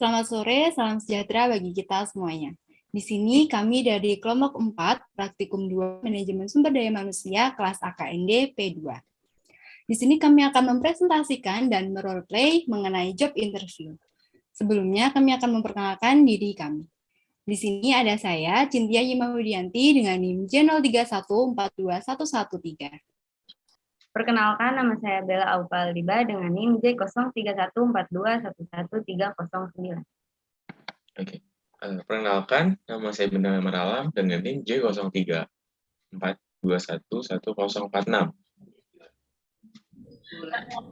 Selamat sore, salam sejahtera bagi kita semuanya. Di sini kami dari kelompok 4, Praktikum 2, Manajemen Sumber Daya Manusia, kelas AKND P2. Di sini kami akan mempresentasikan dan meroleplay mengenai job interview. Sebelumnya kami akan memperkenalkan diri kami. Di sini ada saya, Cynthia Yimahudianti dengan NIM J03142113. Perkenalkan, nama saya Bella Aufaldiba dengan NIM J0314211309. Oke. Perkenalkan, nama saya Benda Maralam dengan NIM J0342111046.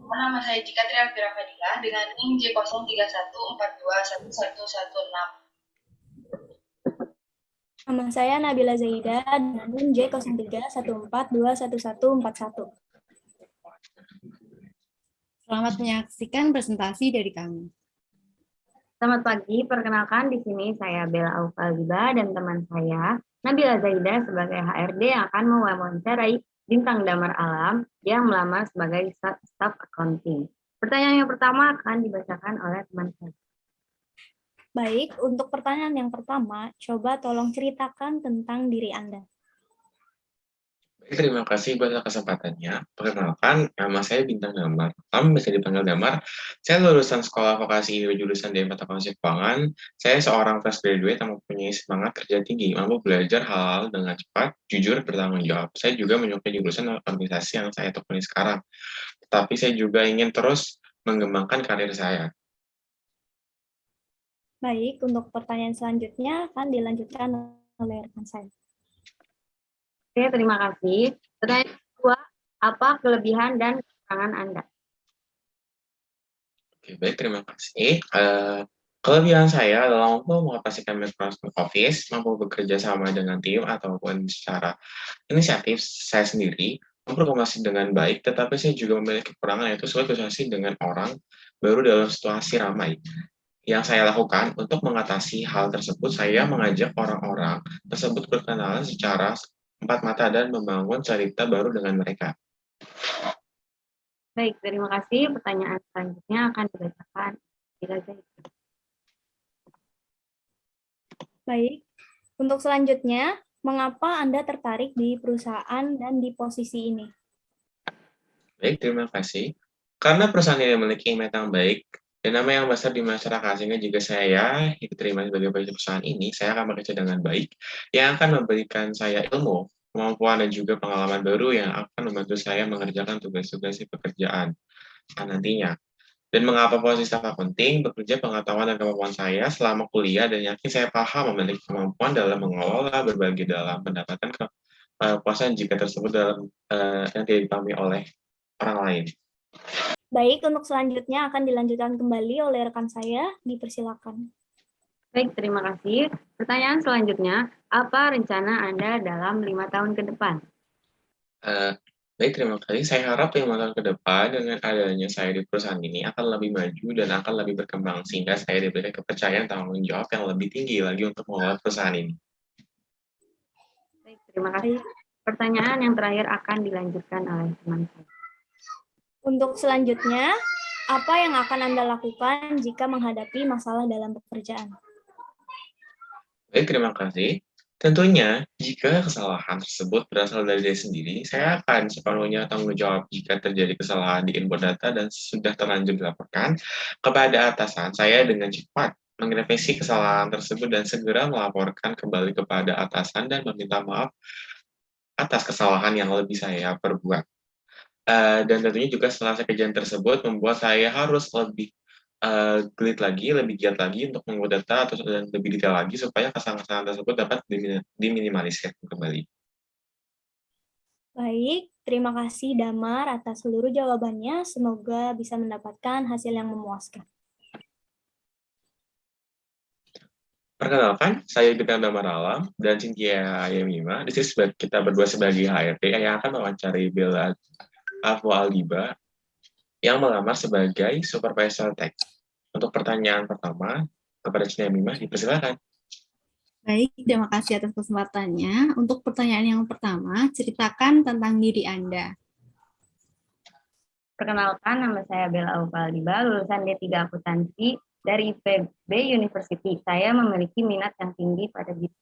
Nama saya Jika Triagira Fadila dengan NIM J0314211116. Nama saya Nabila Zaida dengan NIM J0314211141. Selamat menyaksikan presentasi dari kami. Selamat pagi, perkenalkan di sini saya Bella Aufaldiba dan teman saya Nabila Zaida sebagai HRD yang akan mewawancarai Bintang Damar Alam yang melamar sebagai staf accounting. Pertanyaan yang pertama akan dibacakan oleh teman saya. Baik, untuk pertanyaan yang pertama, coba tolong ceritakan tentang diri Anda. Terima kasih buat kesempatannya. Perkenalkan, nama saya Bintang Damar. Kamu bisa dipanggil Damar. Saya lulusan Sekolah Vokasi jurusan D4 Akuntansi Keuangan. Saya seorang fresh graduate yang mempunyai semangat kerja tinggi, mampu belajar hal-hal dengan cepat, jujur, bertanggung jawab. Saya juga menyukai jurusan organisasi yang saya tekuni sekarang. Tetapi saya juga ingin terus mengembangkan karir saya. Baik, untuk pertanyaan selanjutnya akan dilanjutkan oleh rekan saya. Oke, terima kasih. Pertanyaan kedua, apa kelebihan dan kekurangan Anda? Oke, baik, terima kasih. Kelebihan saya adalah mampu mengoperasikan Microsoft Office, mampu bekerja sama dengan tim ataupun secara inisiatif saya sendiri, berkomunikasi dengan baik, tetapi saya juga memiliki kekurangan yaitu sulit berkomunikasi dengan orang baru dalam situasi ramai. Yang saya lakukan untuk mengatasi hal tersebut, saya mengajak orang-orang tersebut berkenalan secara empat mata dan membangun cerita baru dengan mereka. Baik, terima kasih. Pertanyaan selanjutnya akan dibacakan. Baik, untuk selanjutnya, mengapa Anda tertarik di perusahaan dan di posisi ini? Baik, terima kasih. Karena perusahaan ini memiliki image yang baik dan nama yang besar di masyarakat, sehingga jika saya diterima sebagai pegawai perusahaan ini, saya akan bekerja dengan baik, yang akan memberikan saya ilmu, kemampuan, dan juga pengalaman baru yang akan membantu saya mengerjakan tugas-tugas di pekerjaan nantinya. Dan mengapa posisi staf penting, bekerja pengetahuan dan kemampuan saya selama kuliah, dan yakin saya paham memiliki kemampuan dalam mengelola, berbagi dalam mendapatkan kepuasan jika tersebut dalam yang tidak dipahami oleh orang lain. Baik, untuk selanjutnya akan dilanjutkan kembali oleh rekan saya. Dipersilakan. Baik, terima kasih. Pertanyaan selanjutnya, apa rencana Anda dalam 5 tahun ke depan? Baik, terima kasih. Saya harap 5 tahun ke depan dengan adanya saya di perusahaan ini akan lebih maju dan akan lebih berkembang, sehingga saya diberikan kepercayaan tanggung jawab yang lebih tinggi lagi untuk mengelola perusahaan ini. Baik, terima kasih. Pertanyaan yang terakhir akan dilanjutkan oleh teman saya. Untuk selanjutnya, apa yang akan Anda lakukan jika menghadapi masalah dalam pekerjaan? Baik, terima kasih. Tentunya, jika kesalahan tersebut berasal dari diri sendiri, saya akan sepenuhnya tanggung jawab jika terjadi kesalahan di input data dan sudah terlanjur dilaporkan kepada atasan saya dengan cepat mengrevisi kesalahan tersebut dan segera melaporkan kembali kepada atasan dan meminta maaf atas kesalahan yang lebih saya perbuat. Dan tentunya juga setelah kejadian tersebut membuat saya harus lebih gelit lagi, lebih giat lagi untuk mengukur data atau dan lebih detail lagi supaya kesalahan-kesalahan tersebut dapat diminimalisir kembali. Baik, terima kasih Damar atas seluruh jawabannya. Semoga bisa mendapatkan hasil yang memuaskan. Perkenalkan, saya Bintang Damar Alam dan Cynthia Yemima. Di sini kita berdua sebagai HRD yang akan mewawancari Bella Aufaldiba yang melamar sebagai supervisor tech. Untuk pertanyaan pertama, kepada Cynthia Yemima, dipersilakan. Baik, terima kasih atas kesempatannya. Untuk pertanyaan yang pertama, ceritakan tentang diri Anda. Perkenalkan, nama saya Bella Aufaldiba, lulusan D3 Akuntansi dari IPB University. Saya memiliki minat yang tinggi pada bidang.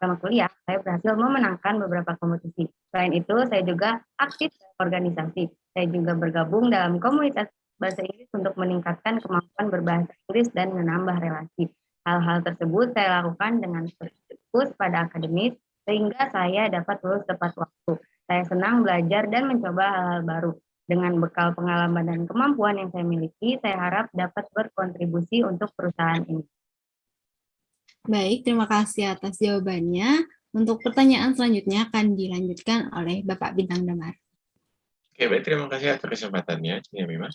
Selama kuliah, saya berhasil memenangkan beberapa kompetisi. Selain itu, saya juga aktif dalam organisasi. Saya juga bergabung dalam komunitas bahasa Inggris untuk meningkatkan kemampuan berbahasa Inggris dan menambah relasi. Hal-hal tersebut saya lakukan dengan fokus pada akademis, sehingga saya dapat lulus tepat waktu. Saya senang belajar dan mencoba hal-hal baru. Dengan bekal pengalaman dan kemampuan yang saya miliki, saya harap dapat berkontribusi untuk perusahaan ini. Baik, terima kasih atas jawabannya. Untuk pertanyaan selanjutnya akan dilanjutkan oleh Bapak Bintang Damar. Oke, baik. Terima kasih atas kesempatannya, Cinia Mima.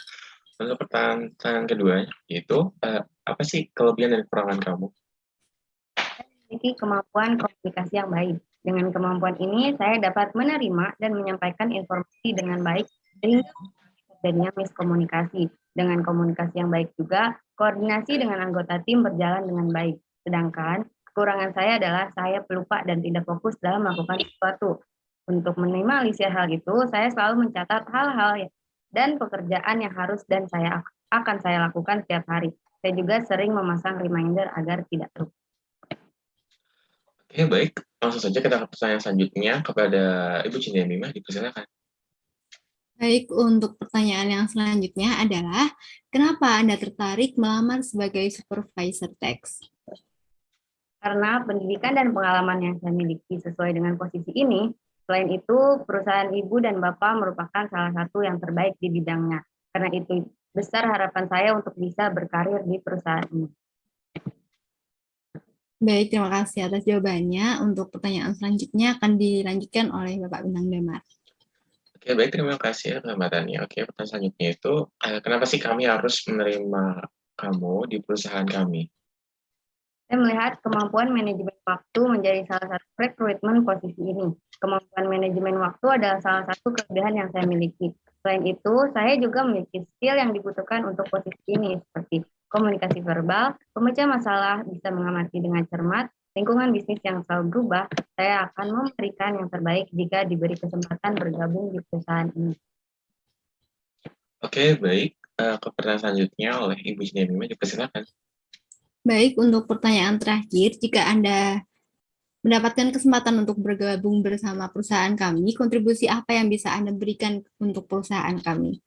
Untuk pertanyaan kedua, yaitu apa sih kelebihan dan kekurangan kamu? Saya memiliki kemampuan komunikasi yang baik. Dengan kemampuan ini, saya dapat menerima dan menyampaikan informasi dengan baik sehingga terjadinya miskomunikasi. Dengan komunikasi yang baik juga, koordinasi dengan anggota tim berjalan dengan baik. Sedangkan kekurangan saya adalah saya pelupa dan tidak fokus dalam melakukan sesuatu. Untuk meminimalisir hal itu, saya selalu mencatat hal-hal dan pekerjaan yang harus dan akan saya lakukan setiap hari. Saya juga sering memasang reminder agar tidak lupa. Oke, baik. Langsung saja kita ke pertanyaan selanjutnya kepada Ibu Cinia Mima, dipersilakan. Baik, untuk pertanyaan yang selanjutnya adalah, kenapa Anda tertarik melamar sebagai supervisor tax? Karena pendidikan dan pengalaman yang saya miliki sesuai dengan posisi ini, selain itu perusahaan ibu dan bapak merupakan salah satu yang terbaik di bidangnya. Karena itu besar harapan saya untuk bisa berkarir di perusahaan ini. Baik, terima kasih atas jawabannya. Untuk pertanyaan selanjutnya akan dilanjutkan oleh Bapak Bintang Damar. Oke, baik. Terima kasih kesempatannya. Oke, pertanyaan selanjutnya itu, kenapa sih kami harus menerima kamu di perusahaan kami? Saya melihat kemampuan manajemen waktu menjadi salah satu rekrutmen posisi ini. Kemampuan manajemen waktu adalah salah satu kelebihan yang saya miliki. Selain itu, saya juga memiliki skill yang dibutuhkan untuk posisi ini, seperti komunikasi verbal, pemecah masalah, bisa mengamati dengan cermat, lingkungan bisnis yang selalu berubah. Saya akan memberikan yang terbaik jika diberi kesempatan bergabung di perusahaan ini. Oke, baik. Ke pertanyaan selanjutnya oleh Ibu Cinia Mima, dipersilakan. Baik, untuk pertanyaan terakhir, jika Anda mendapatkan kesempatan untuk bergabung bersama perusahaan kami, kontribusi apa yang bisa Anda berikan untuk perusahaan kami?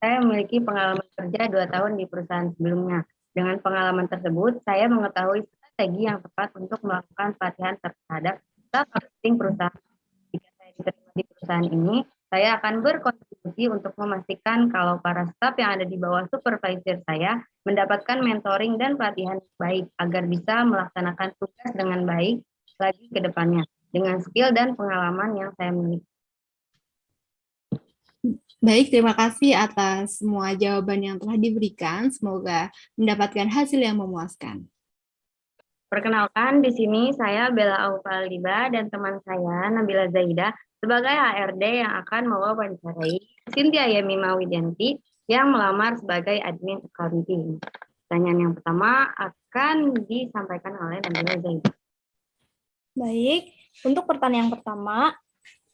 Saya memiliki pengalaman kerja 2 tahun di perusahaan sebelumnya. Dengan pengalaman tersebut, saya mengetahui strategi yang tepat untuk melakukan pelatihan terhadap staf marketing perusahaan. Jika saya diterima di perusahaan ini, saya akan berkontribusi untuk memastikan kalau para staf yang ada di bawah supervisor saya mendapatkan mentoring dan pelatihan yang baik agar bisa melaksanakan tugas dengan baik lagi ke depannya dengan skill dan pengalaman yang saya miliki. Baik, terima kasih atas semua jawaban yang telah diberikan. Semoga mendapatkan hasil yang memuaskan. Perkenalkan, di sini saya Bella Aufaliba dan teman saya Nabila Zaida sebagai HRD yang akan mewawancarai Cynthia Yemima Widianti yang melamar sebagai admin accounting. Pertanyaan yang pertama akan disampaikan oleh Nabila Zaida. Baik, untuk pertanyaan pertama,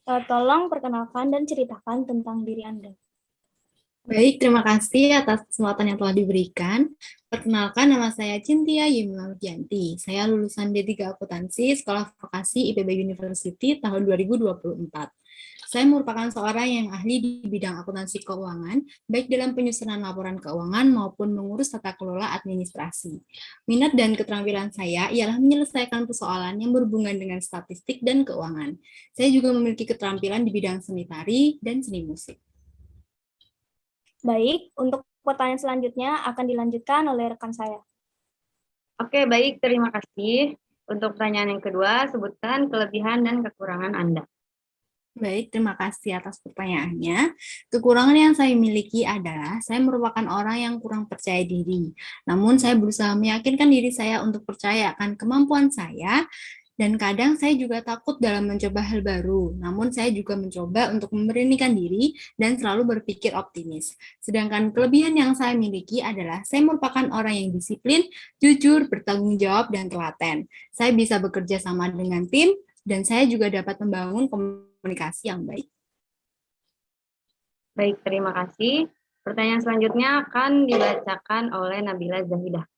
tolong perkenalkan dan ceritakan tentang diri Anda. Baik, terima kasih atas kesempatan yang telah diberikan. Perkenalkan, nama saya Cynthia Yemima Widianti. Saya lulusan D3 Akuntansi Sekolah Vokasi IPB University tahun 2024. Saya merupakan seorang yang ahli di bidang akuntansi keuangan, baik dalam penyusunan laporan keuangan maupun mengurus tata kelola administrasi. Minat dan keterampilan saya ialah menyelesaikan persoalan yang berhubungan dengan statistik dan keuangan. Saya juga memiliki keterampilan di bidang seni tari dan seni musik. Baik, untuk pertanyaan selanjutnya akan dilanjutkan oleh rekan saya. Oke, baik. Terima kasih. Untuk pertanyaan yang kedua, sebutkan kelebihan dan kekurangan Anda. Baik, terima kasih atas pertanyaannya. Kekurangan yang saya miliki adalah saya merupakan orang yang kurang percaya diri. Namun saya berusaha meyakinkan diri saya untuk percaya akan kemampuan saya. Dan kadang saya juga takut dalam mencoba hal baru, namun saya juga mencoba untuk memberanikan diri dan selalu berpikir optimis. Sedangkan kelebihan yang saya miliki adalah saya merupakan orang yang disiplin, jujur, bertanggung jawab, dan telaten. Saya bisa bekerja sama dengan tim, dan saya juga dapat membangun komunikasi yang baik. Baik, terima kasih. Pertanyaan selanjutnya akan dibacakan oleh Nabila Zahidah.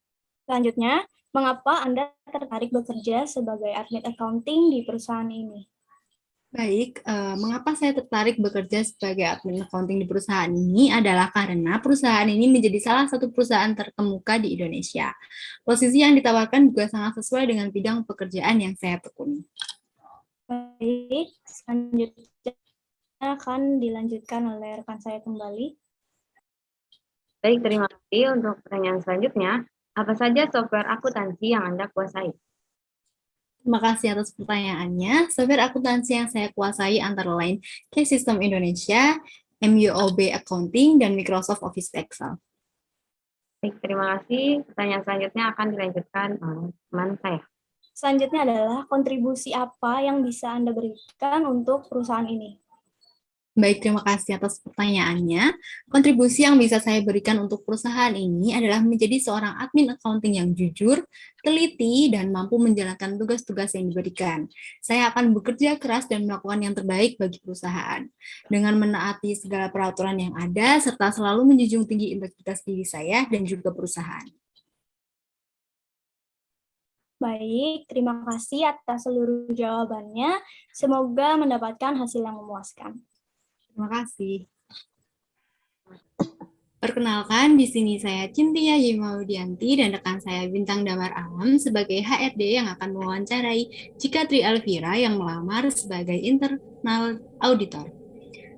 Selanjutnya, mengapa Anda tertarik bekerja sebagai admin accounting di perusahaan ini? Baik, mengapa saya tertarik bekerja sebagai admin accounting di perusahaan ini adalah karena perusahaan ini menjadi salah satu perusahaan terkemuka di Indonesia. Posisi yang ditawarkan juga sangat sesuai dengan bidang pekerjaan yang saya tekuni. Baik, selanjutnya akan dilanjutkan oleh rekan saya kembali. Baik, terima kasih. Untuk pertanyaan selanjutnya, apa saja software akuntansi yang Anda kuasai? Terima kasih atas pertanyaannya. Software akuntansi yang saya kuasai antara lain Case System Indonesia, MUOB Accounting, dan Microsoft Office Excel. Baik, terima kasih. Pertanyaan selanjutnya akan dilanjutkan oleh teman saya. Selanjutnya adalah kontribusi apa yang bisa Anda berikan untuk perusahaan ini? Baik, terima kasih atas pertanyaannya. Kontribusi yang bisa saya berikan untuk perusahaan ini adalah menjadi seorang admin accounting yang jujur, teliti, dan mampu menjalankan tugas-tugas yang diberikan. Saya akan bekerja keras dan melakukan yang terbaik bagi perusahaan. Dengan menaati segala peraturan yang ada, serta selalu menjunjung tinggi integritas diri saya dan juga perusahaan. Baik, terima kasih atas seluruh jawabannya. Semoga mendapatkan hasil yang memuaskan. Terima kasih. Perkenalkan, di sini saya Cynthia Yimaudianti dan rekan saya Bintang Damar Alam sebagai HRD yang akan mewawancarai Cikatri Elvira yang melamar sebagai internal auditor.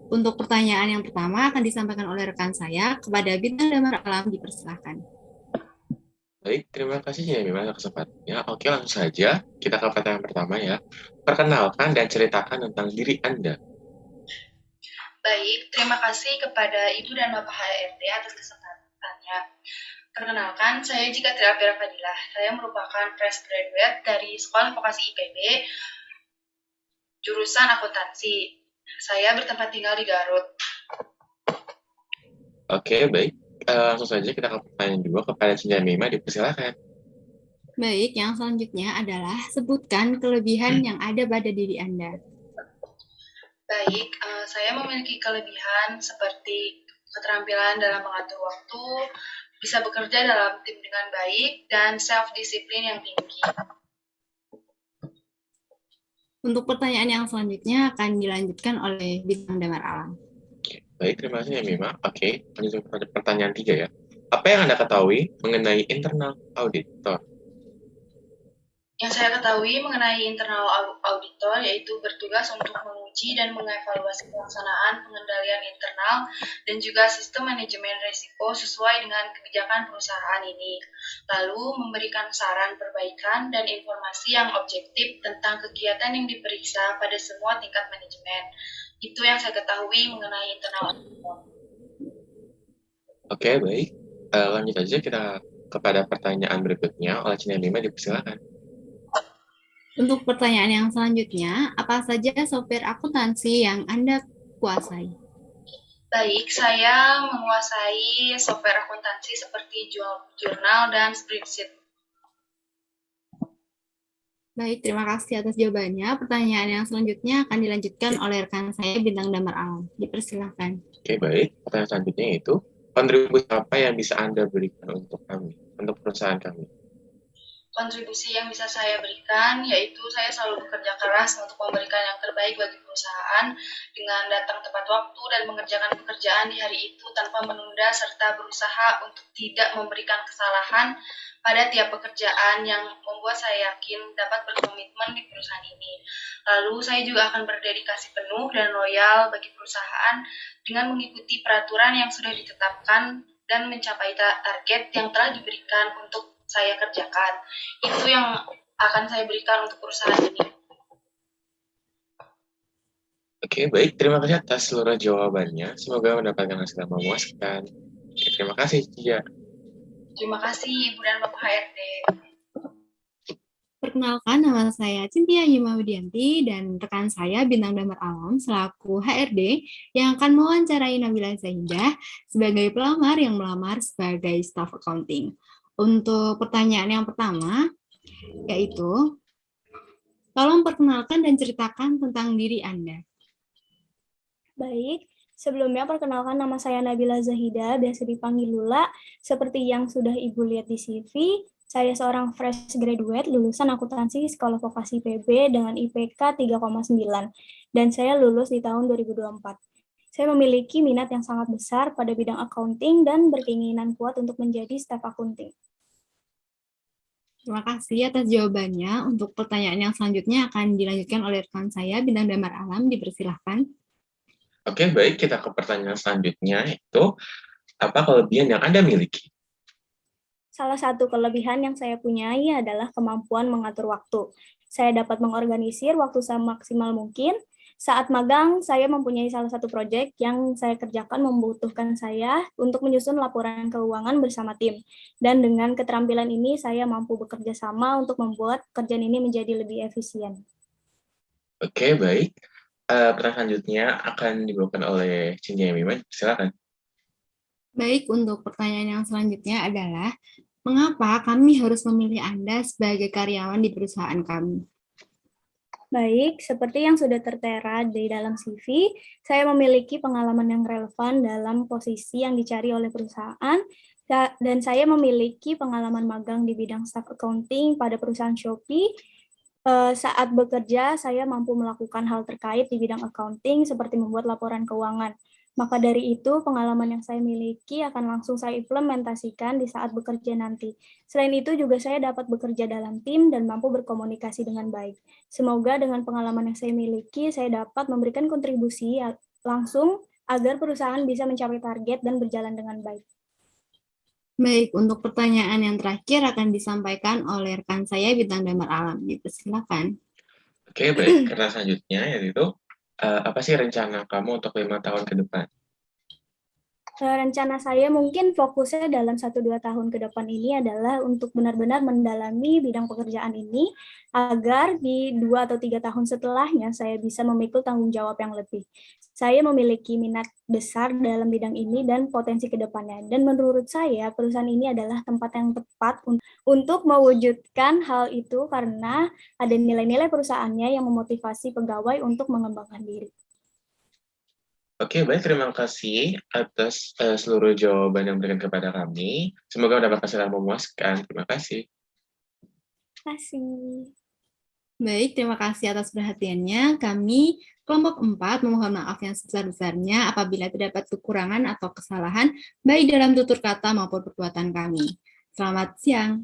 Untuk pertanyaan yang pertama akan disampaikan oleh rekan saya kepada Bintang Damar Alam, dipersilakan. Baik, terima kasih ya Mima atas kesempatannya. Oke, langsung saja kita ke pertanyaan pertama ya. Perkenalkan dan ceritakan tentang diri Anda. Baik, terima kasih kepada Ibu dan Bapak HRD atas kesempatannya. Perkenalkan, saya Cikatri Elvira Fadilah. Saya merupakan fresh graduate dari Sekolah Vokasi IPB, jurusan akuntansi. Saya bertempat tinggal di Garut. Oke, baik. Langsung saja kita ke pertanyaan dua kepada Cinta Mima, dipersilakan. Baik, yang selanjutnya adalah sebutkan kelebihan yang ada pada diri Anda. Baik, saya memiliki kelebihan seperti keterampilan dalam mengatur waktu, bisa bekerja dalam tim dengan baik, dan self-disiplin yang tinggi. Untuk pertanyaan yang selanjutnya akan dilanjutkan oleh Bintang Damar Alam. Baik, terima kasih ya Mima. Oke, lanjut ke pertanyaan 3 ya. Apa yang Anda ketahui mengenai internal auditor? Yang saya ketahui mengenai internal auditor yaitu bertugas untuk menguji dan mengevaluasi pelaksanaan pengendalian internal dan juga sistem manajemen risiko sesuai dengan kebijakan perusahaan ini. Lalu memberikan saran perbaikan dan informasi yang objektif tentang kegiatan yang diperiksa pada semua tingkat manajemen. Itu yang saya ketahui mengenai internal auditor. Oke, baik. Lanjut aja kita kepada pertanyaan berikutnya oleh Cinta Mima, dipersilakan. Untuk pertanyaan yang selanjutnya, apa saja software akuntansi yang Anda kuasai? Baik, saya menguasai software akuntansi seperti jurnal dan spreadsheet. Baik, terima kasih atas jawabannya. Pertanyaan yang selanjutnya akan dilanjutkan oleh rekan saya Bintang Damar Alam. Dipersilakan. Oke, baik. Pertanyaan selanjutnya yaitu, kontribusi apa yang bisa Anda berikan untuk kami, untuk perusahaan kami? Kontribusi yang bisa saya berikan yaitu saya selalu bekerja keras untuk memberikan yang terbaik bagi perusahaan dengan datang tepat waktu dan mengerjakan pekerjaan di hari itu tanpa menunda serta berusaha untuk tidak memberikan kesalahan pada tiap pekerjaan yang membuat saya yakin dapat berkomitmen di perusahaan ini. Lalu saya juga akan berdedikasi penuh dan loyal bagi perusahaan dengan mengikuti peraturan yang sudah ditetapkan dan mencapai target yang telah diberikan untuk saya kerjakan. Itu yang akan saya berikan untuk perusahaan ini. Oke, baik. Terima kasih atas seluruh jawabannya. Semoga mendapatkan hasil yang memuaskan. Oke, terima kasih, Cia. Terima kasih, Ibu dan Bapak HRD. Perkenalkan, nama saya Cynthia Yimaudianti dan rekan saya Bintang Damar Alam selaku HRD yang akan mewawancarai Nabila Zahidah sebagai pelamar yang melamar sebagai staff accounting. Untuk pertanyaan yang pertama, yaitu, tolong perkenalkan dan ceritakan tentang diri Anda. Baik, Sebelumnya, perkenalkan nama saya Nabila Zahida, biasa dipanggil Lula. Seperti yang sudah Ibu lihat di CV, saya seorang fresh graduate lulusan akuntansi Sekolah Vokasi PB dengan IPK 3,9, dan saya lulus di tahun 2024. Saya memiliki minat yang sangat besar pada bidang accounting dan berkeinginan kuat untuk menjadi staf accounting. Terima kasih atas jawabannya. Untuk pertanyaan yang selanjutnya akan dilanjutkan oleh rekan saya, Bintang Damar Alam. Dipersilahkan. Oke, baik. Kita ke pertanyaan selanjutnya, yaitu apa kelebihan yang Anda miliki? Salah satu kelebihan yang saya punyai adalah kemampuan mengatur waktu. Saya dapat mengorganisir waktu semaksimal mungkin. Saat magang, saya mempunyai salah satu proyek yang saya kerjakan membutuhkan saya untuk menyusun laporan keuangan bersama tim. Dan dengan keterampilan ini, saya mampu bekerja sama untuk membuat pekerjaan ini menjadi lebih efisien. Oke, baik. Pertanyaan selanjutnya akan dibawakan oleh Cindy Miman. Silakan. Baik, untuk pertanyaan yang selanjutnya adalah, mengapa kami harus memilih Anda sebagai karyawan di perusahaan kami? Baik, seperti yang sudah tertera di dalam CV, saya memiliki pengalaman yang relevan dalam posisi yang dicari oleh perusahaan, dan saya memiliki pengalaman magang di bidang staff accounting pada perusahaan Shopee. Saat bekerja, saya mampu melakukan hal terkait di bidang accounting seperti membuat laporan keuangan. Maka dari itu, pengalaman yang saya miliki akan langsung saya implementasikan di saat bekerja nanti. Selain itu, juga saya dapat bekerja dalam tim dan mampu berkomunikasi dengan baik. Semoga dengan pengalaman yang saya miliki, saya dapat memberikan kontribusi langsung agar perusahaan bisa mencapai target dan berjalan dengan baik. Baik, untuk pertanyaan yang terakhir akan disampaikan oleh rekan saya, Bintang Damar Alam. Silakan. Oke, baik. Karena selanjutnya, yaitu apa sih rencana kamu untuk 5 tahun ke depan? Rencana saya mungkin fokusnya dalam 1-2 tahun ke depan ini adalah untuk benar-benar mendalami bidang pekerjaan ini agar di 2 atau 3 tahun setelahnya saya bisa memikul tanggung jawab yang lebih. Saya memiliki minat besar dalam bidang ini dan potensi ke depannya. Dan menurut saya perusahaan ini adalah tempat yang tepat untuk mewujudkan hal itu karena ada nilai-nilai perusahaannya yang memotivasi pegawai untuk mengembangkan diri. Oke, baik. Terima kasih atas seluruh jawaban yang diberikan kepada kami. Semoga mendapat hasil yang memuaskan. Terima kasih. Terima kasih. Baik, terima kasih atas perhatiannya. Kami, kelompok 4, memohon maaf yang sebesar-besarnya apabila terdapat kekurangan atau kesalahan, baik dalam tutur kata maupun perbuatan kami. Selamat siang.